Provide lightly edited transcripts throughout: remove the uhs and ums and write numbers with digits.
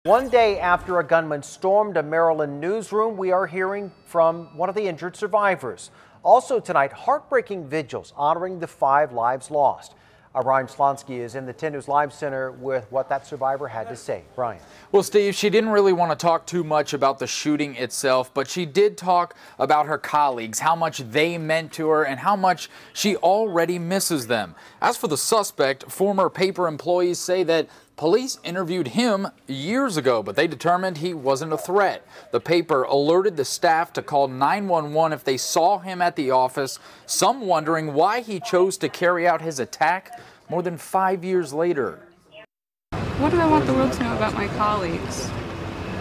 One day after a gunman stormed a Maryland newsroom, we are hearing from one of the injured survivors. Also tonight, heartbreaking vigils honoring the 5 lives lost. Our Brian Schlonsky is in the 10 News Live Center with what that survivor had to say. Brian. Well, Steve, she didn't really want to talk too much about the shooting itself, but she did talk about her colleagues, how much they meant to her, and how much she already misses them. As for the suspect, former paper employees say that police interviewed him years ago, but they determined he wasn't a threat. The paper alerted the staff to call 911 if they saw him at the office, some wondering why he chose to carry out his attack more than 5 years later. What do I want the world to know about my colleagues?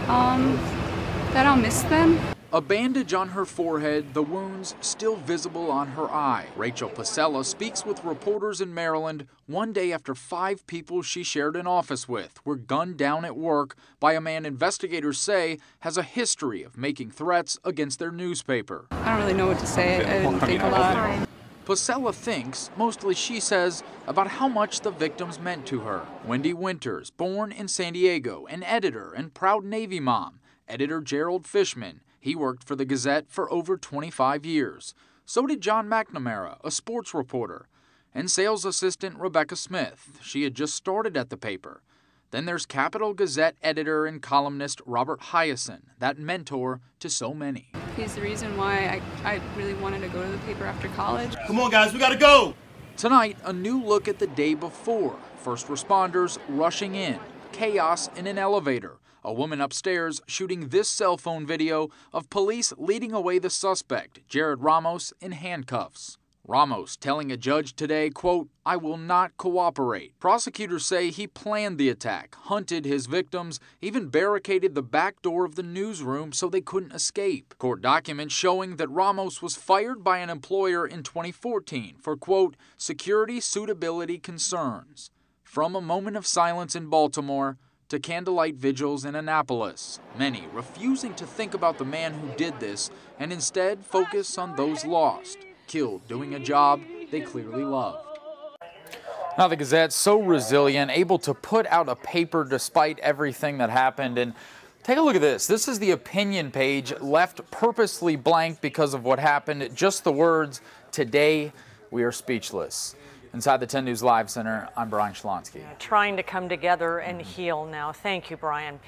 That I'll miss them. A bandage on her forehead, the wounds still visible on her eye. Rachel Pasella speaks with reporters in Maryland one day after 5 people she shared an office with were gunned down at work by a man investigators say has a history of making threats against their newspaper. I don't really know what to say. I didn't think a lot. Pasella thinks, mostly she says, about how much the victims meant to her. Wendy Winters, born in San Diego, an editor and proud Navy mom. Editor GERALD FISCHMAN. He worked for the Gazette for over 25 years. So did John McNamara, a sports reporter, and sales assistant Rebecca Smith. She had just started at the paper. Then there's Capital Gazette editor and columnist Robert HIAASEN, that mentor to so many. He's the reason why I really wanted to go to the paper after college. Come on, guys, we gotta go! Tonight, a new look at the day before. First responders rushing in, chaos in an elevator. A woman upstairs shooting this cell phone video of police leading away the suspect, Jared Ramos, in handcuffs. Ramos telling a judge today, quote, "I will not cooperate." Prosecutors say he planned the attack, hunted his victims, even barricaded the back door of the newsroom so they couldn't escape. Court documents showing that Ramos was fired by an employer in 2014 for, quote, "security suitability concerns." From a moment of silence in Baltimore to candlelight vigils in Annapolis, many refusing to think about the man who did this and instead focus on those lost, killed doing a job they clearly loved. Now the Gazette's so resilient, able to put out a paper despite everything that happened. And take a look at this. This is the opinion page, left purposely blank because of what happened. Just the words, "Today we are speechless." Inside the 10 News Live Center, I'm Brian Schlonsky. Trying to come together and heal now. Thank you, Brian.